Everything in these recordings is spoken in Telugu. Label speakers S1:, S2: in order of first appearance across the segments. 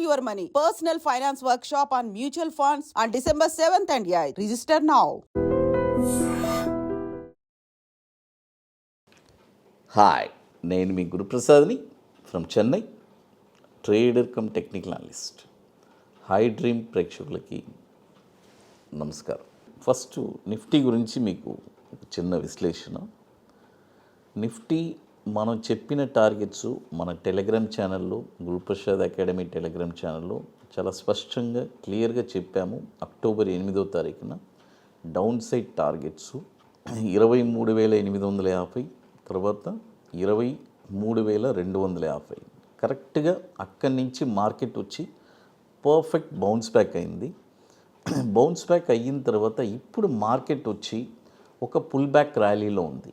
S1: your money. Personal finance workshop on mutual funds on December 7th and 8th. Register now.
S2: Hi, నేను మీ గురుప్రసాద్ని from Chennai, trader cum technical analyst. Hi dream ప్రేక్షకులకి నమస్కారం. ఫస్ట్ నిఫ్టీ గురించి మీకు ఒక చిన్న విశ్లేషణ. నిఫ్టీ మనం చెప్పిన టార్గెట్స్ మన టెలిగ్రామ్ ఛానల్లో, గురుప్రసాద్ అకాడమీ టెలిగ్రామ్ ఛానల్లో చాలా స్పష్టంగా క్లియర్గా చెప్పాము. అక్టోబర్ 8వ తారీఖున డౌన్ సైడ్ టార్గెట్స్ 23,850, తర్వాత 23,250. కరెక్ట్గా అక్కడి నుంచి మార్కెట్ వచ్చి పర్ఫెక్ట్ బౌన్స్ బ్యాక్ అయింది. బౌన్స్ బ్యాక్ అయిన తర్వాత ఇప్పుడు మార్కెట్ వచ్చి ఒక పుల్ బ్యాక్ ర్యాలీలో ఉంది.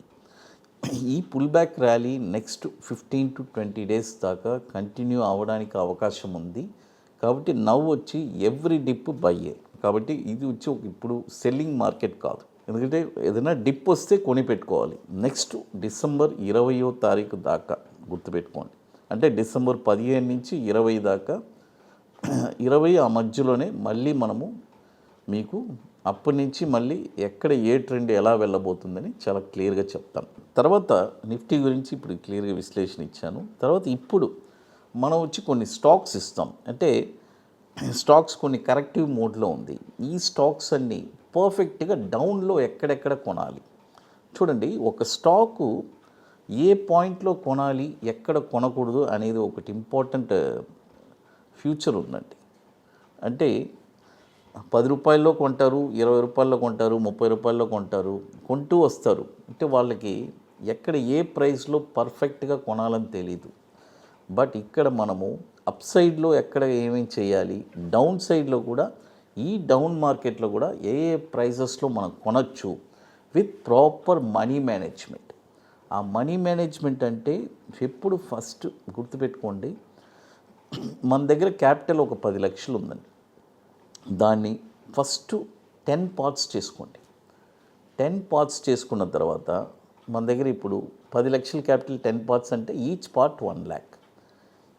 S2: ఈ pull back rally next 15 to 20 days దాకా కంటిన్యూ అవ్వడానికి అవకాశం ఉంది. కాబట్టి నవ్వు వచ్చి ఎవ్రీ డిప్ బయ్యే. కాబట్టి ఇది వచ్చి ఇప్పుడు సెల్లింగ్ మార్కెట్ కాదు, ఎందుకంటే ఏదైనా డిప్ వస్తే కొని పెట్టుకోవాలి. నెక్స్ట్ డిసెంబర్ 20వ తారీఖు దాకా గుర్తుపెట్టుకోండి. అంటే డిసెంబర్ 15 నుంచి 20 దాకా, 20 ఆ మధ్యలోనే మళ్ళీ మనము మీకు అప్పటి నుంచి మళ్ళీ ఎక్కడ ఏ ట్రెండ్ ఎలా వెళ్ళబోతుందని చాలా క్లియర్గా చెప్తాను. తర్వాత నిఫ్టీ గురించి ఇప్పుడు క్లియర్గా విశ్లేషణ ఇచ్చాను. తర్వాత ఇప్పుడు మనం వచ్చి కొన్ని స్టాక్స్ ఇస్తాం. అంటే స్టాక్స్ కొన్ని కరెక్టివ్ మోడ్లో ఉంది. ఈ స్టాక్స్ అన్నీ పర్ఫెక్ట్గా డౌన్లో ఎక్కడెక్కడ కొనాలి చూడండి. ఒక స్టాకు ఏ పాయింట్లో కొనాలి, ఎక్కడ కొనకూడదు అనేది ఒకటి ఇంపార్టెంట్ ఫ్యూచర్ ఉందండి. అంటే 10 రూపాయల్లో కొంటారు, 20 రూపాయల్లో కొంటారు, 30 రూపాయల్లో కొంటారు, కొంటూ వస్తారు. అంటే వాళ్ళకి ఎక్కడ ఏ ప్రైస్లో పర్ఫెక్ట్గా కొనాలని తెలీదు. బట్ ఇక్కడ మనము అప్ సైడ్లో ఎక్కడ ఏమేమి చేయాలి, డౌన్ సైడ్లో కూడా, ఈ డౌన్ మార్కెట్లో కూడా ఏ ప్రైజెస్లో మనం కొనచ్చు విత్ ప్రాపర్ మనీ మేనేజ్మెంట్. ఆ మనీ మేనేజ్మెంట్ అంటే ఎప్పుడు ఫస్ట్ గుర్తుపెట్టుకోండి, మన దగ్గర క్యాపిటల్ ఒక 10 లక్షలు ఉందండి. దాన్ని ఫస్ట్ 10 పార్ట్స్ చేసుకోండి. 10 పార్ట్స్ చేసుకున్న తర్వాత మన దగ్గర ఇప్పుడు 10 లక్షల క్యాపిటల్ 10 పార్ట్స్ అంటే ఈచ్ పార్ట్ 1 lakh.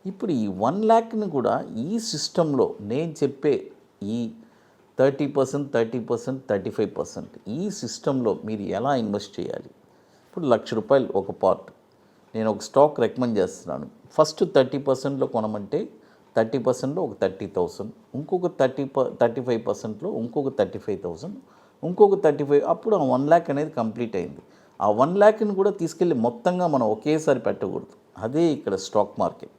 S2: ఇప్పుడు ఈ 1 lakhని కూడా ఈ సిస్టంలో నేను చెప్పే ఈ 30%, 30%, 35% ఈ సిస్టంలో మీరు ఎలా ఇన్వెస్ట్ చేయాలి. ఇప్పుడు ₹1,00,000 ఒక పార్ట్, నేను ఒక స్టాక్ రికమెండ్ చేస్తున్నాను. ఫస్ట్ 30%లో కొనమంటే 30%లో ఒక 30,000, ఇంకొక 35%లో ఇంకొక 35,000, ఇంకొక 35, అప్పుడు ఆ 1 lakh అనేది కంప్లీట్ అయింది. ఆ 1 lakhని కూడా తీసుకెళ్ళి మొత్తంగా మనం ఒకేసారి పెట్టకూడదు. అదే ఇక్కడ స్టాక్ మార్కెట్.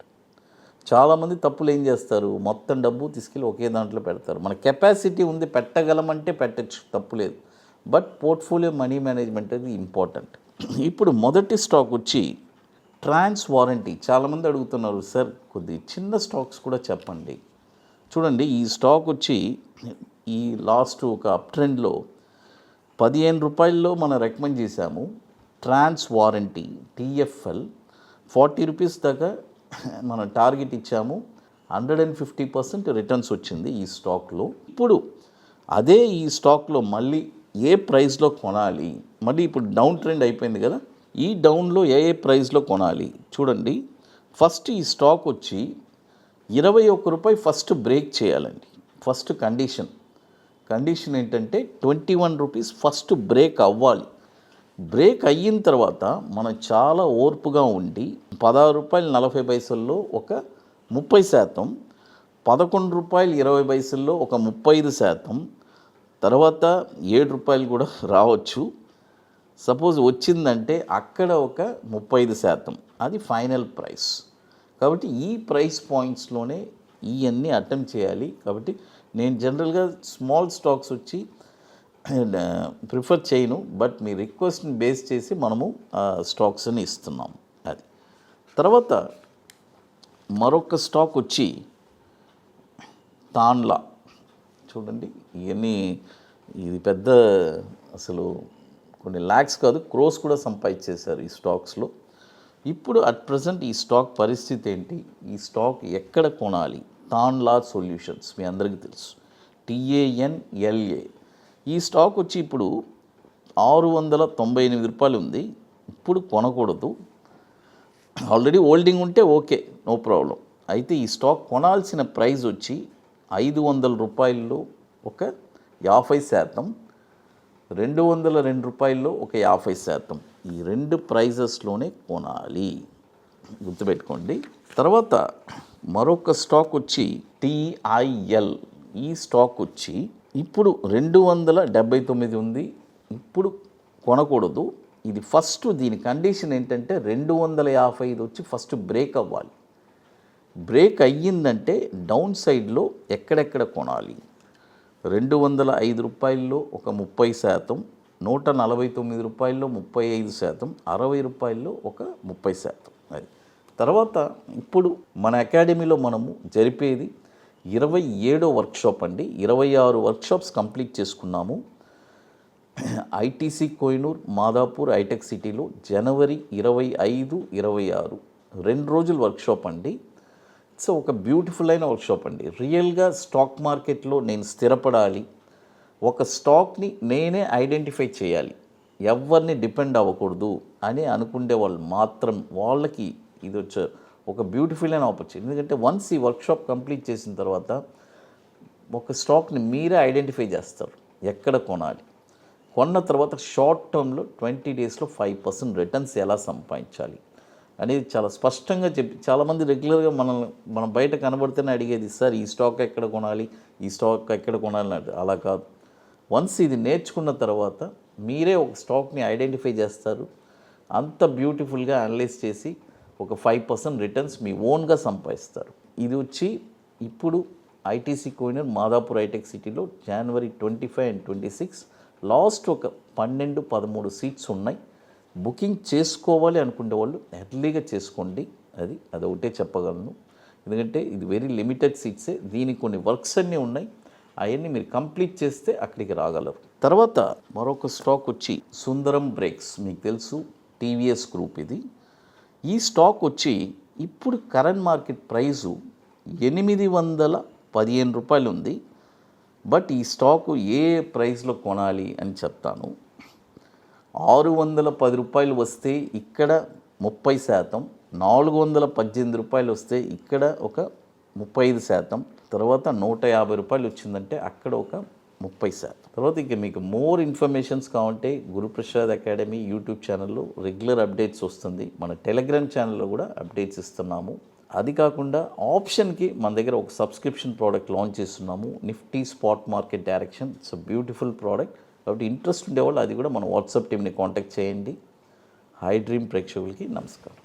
S2: చాలామంది తప్పులు ఏం చేస్తారు, మొత్తం డబ్బు తీసుకెళ్ళి ఒకే దాంట్లో పెడతారు. మన కెపాసిటీ ఉంది, పెట్టగలమంటే పెట్టచ్చు, తప్పులేదు. బట్ పోర్ట్ఫోలియో మనీ మేనేజ్మెంట్ అనేది ఇంపార్టెంట్. ఇప్పుడు మొదటి స్టాక్ వచ్చి ట్రాన్స్ వారంటీ. చాలామంది అడుగుతున్నారు, సార్ కొద్ది చిన్న స్టాక్స్ కూడా చెప్పండి. చూడండి, ఈ స్టాక్ వచ్చి ఈ లాస్ట్ ఒక అప్ ట్రెండ్లో 15 రూపాయల్లో మనం రికమెండ్ చేశాము. ట్రాన్స్ వారంటీ TFL 40 రూపీస్ దాకా మనం టార్గెట్ ఇచ్చాము. 150% రిటర్న్స్ వచ్చింది ఈ స్టాక్లో. ఇప్పుడు అదే ఈ స్టాక్లో మళ్ళీ ఏ ప్రైస్లో కొనాలి, మళ్ళీ ఇప్పుడు డౌన్ ట్రెండ్ అయిపోయింది కదా, ఈ డౌన్లో ఏ ప్రైస్లో కొనాలి చూడండి. ఫస్ట్ ఈ స్టాక్ వచ్చి 21 రూపాయి ఫస్ట్ బ్రేక్ చేయాలండి. ఫస్ట్ కండిషన్ ఏంటంటే 21 రూపీస్ ఫస్ట్ బ్రేక్ అవ్వాలి. బ్రేక్ అయిన తర్వాత మనం చాలా ఓర్పుగా ఉండి ₹16.40 ఒక 30%, ₹11.20 ఒక 35%, తర్వాత ₹7 కూడా రావచ్చు. సపోజ్ వచ్చిందంటే అక్కడ ఒక 35%, అది ఫైనల్ ప్రైస్. కాబట్టి ఈ ప్రైస్ పాయింట్స్లోనే ఇవన్నీ అటెంప్ట్ చేయాలి. కాబట్టి నేను జనరల్గా స్మాల్ స్టాక్స్ వచ్చి ప్రిఫర్ చేయను, బట్ మీ రిక్వెస్ట్ని బేస్ చేసి మనము స్టాక్స్ని ఇస్తున్నాం. అది తర్వాత మరొక స్టాక్ వచ్చి తాన్లా. చూడండి, ఇవన్నీ ఇది పెద్ద అసలు కొన్ని ల్యాక్స్ కాదు, క్రోస్ కూడా సంపాదించేశారు ఈ స్టాక్స్లో. ఇప్పుడు అట్ ప్రజెంట్ ఈ స్టాక్ పరిస్థితి ఏంటి, ఈ స్టాక్ ఎక్కడ కొనాలి? తాన్లా సొల్యూషన్స్ మీ అందరికీ తెలుసు, TANLA. ఈ స్టాక్ వచ్చి ఇప్పుడు ₹698 ఉంది. ఇప్పుడు కొనకూడదు. ఆల్రెడీ హోల్డింగ్ ఉంటే ఓకే, నో ప్రాబ్లం. అయితే ఈ స్టాక్ కొనాల్సిన ప్రైస్ వచ్చి 500 రూపాయల్లో ఒక 50%, 202 రూపాయల్లో ఒక 50%. ఈ రెండు ప్రైజెస్లోనే కొనాలి, గుర్తుపెట్టుకోండి. తర్వాత మరొక స్టాక్ వచ్చి TIL. ఈ స్టాక్ వచ్చి ఇప్పుడు 279 ఉంది. ఇప్పుడు కొనకూడదు. ఇది ఫస్ట్ దీని కండిషన్ ఏంటంటే 255 వచ్చి ఫస్ట్ బ్రేక్ అవ్వాలి. బ్రేక్ అయ్యిందంటే డౌన్ సైడ్లో ఎక్కడెక్కడ కొనాలి? 205 రూపాయల్లో ఒక 30%, 149 రూపాయల్లో 35%, 60 రూపాయల్లో ఒక 30%. అది తర్వాత ఇప్పుడు మన అకాడమీలో మనము జరిపేది 27వ వర్క్షాప్ అండి. 26 వర్క్షాప్స్ కంప్లీట్ చేసుకున్నాము. ఐటీసీ కోహినూర్, మాదాపూర్, హైటెక్ సిటీలో జనవరి 25, 26 2 రోజుల వర్క్షాప్ అండి. సో ఒక బ్యూటిఫుల్ అయిన వర్క్షాప్ అండి. రియల్గా స్టాక్ మార్కెట్లో నేను స్థిరపడాలి, ఒక స్టాక్ని నేనే ఐడెంటిఫై చేయాలి, ఎవరిని డిపెండ్ అవ్వకూడదు అని అనుకునే వాళ్ళు మాత్రం వాళ్ళకి ఇది వచ్చే ఒక బ్యూటిఫుల్ అయిన ఆపర్చునిటీ. ఎందుకంటే వన్స్ ఈ వర్క్షాప్ కంప్లీట్ చేసిన తర్వాత ఒక స్టాక్ని మీరే ఐడెంటిఫై చేస్తారు, ఎక్కడ కొనాలి, కొన్న తర్వాత షార్ట్ టర్మ్లో 20 డేస్లో 5% రిటర్న్స్ ఎలా సంపాదించాలి అనేది చాలా స్పష్టంగా చెప్పి, చాలామంది రెగ్యులర్గా మనం బయట కనబడితేనే అడిగేది, సార్ ఈ స్టాక్ ఎక్కడ కొనాలి, ఈ స్టాక్ ఎక్కడ కొనాలి అంటే. అలా కాదు. వన్స్ ఇది నేర్చుకున్న తర్వాత మీరే ఒక స్టాక్ని ఐడెంటిఫై చేస్తారు, అంత బ్యూటిఫుల్గా అనలైజ్ చేసి ఒక 5% రిటర్న్స్ మీ ఓన్గా సంపాదిస్తారు. ఇది వచ్చి ఇప్పుడు ఐటీసీ కోహినూర్, మాదాపూర్, హైటెక్ సిటీలో జనవరి 25 and 26 లాస్ట్ ఒక 12-13 సీట్స్ ఉన్నాయి. బుకింగ్ చేసుకోవాలి అనుకునే వాళ్ళు ఎర్లీగా చేసుకోండి. అది ఒకటే చెప్పగలను. ఎందుకంటే ఇది వెరీ లిమిటెడ్ సీట్సే. దీనికి కొన్ని వర్క్స్ అన్నీ ఉన్నాయి, అవన్నీ మీరు కంప్లీట్ చేస్తే అక్కడికి రాగలరు. తర్వాత మరొక స్టాక్ వచ్చి సుందరం బ్రేక్స్. మీకు తెలుసు టీవీఎస్ గ్రూప్ ఇది. ఈ స్టాక్ వచ్చి ఇప్పుడు కరెంట్ మార్కెట్ ప్రైజు 815 రూపాయలు ఉంది. బట్ ఈ స్టాకు ఏ ప్రైస్లో కొనాలి అని చెప్తాను. 610 రూపాయలు వస్తే ఇక్కడ 30%, 418 రూపాయలు వస్తే ఇక్కడ ఒక 35%, తర్వాత 150 రూపాయలు వచ్చిందంటే అక్కడ ఒక 30%. తర్వాత ఇక మీకు మోర్ ఇన్ఫర్మేషన్స్ కావాలంటే గురుప్రసాద్ అకాడమీ యూట్యూబ్ ఛానల్లో రెగ్యులర్ అప్డేట్స్ వస్తుంది. మన టెలిగ్రామ్ ఛానల్లో కూడా అప్డేట్స్ ఇస్తున్నాము. అది కాకుండా ఆప్షన్కి మన దగ్గర ఒక సబ్స్క్రిప్షన్ ప్రోడక్ట్ లాంచ్ చేస్తున్నాము, Nifty spot market direction. It's a beautiful product. కాబట్టి ఇంట్రెస్ట్ ఉండేవాళ్ళు అది కూడా మన వాట్సాప్ టీమ్ని కాంటాక్ట్ చేయండి. హై డ్రీమ్ ప్రేక్షకులకి నమస్కారం.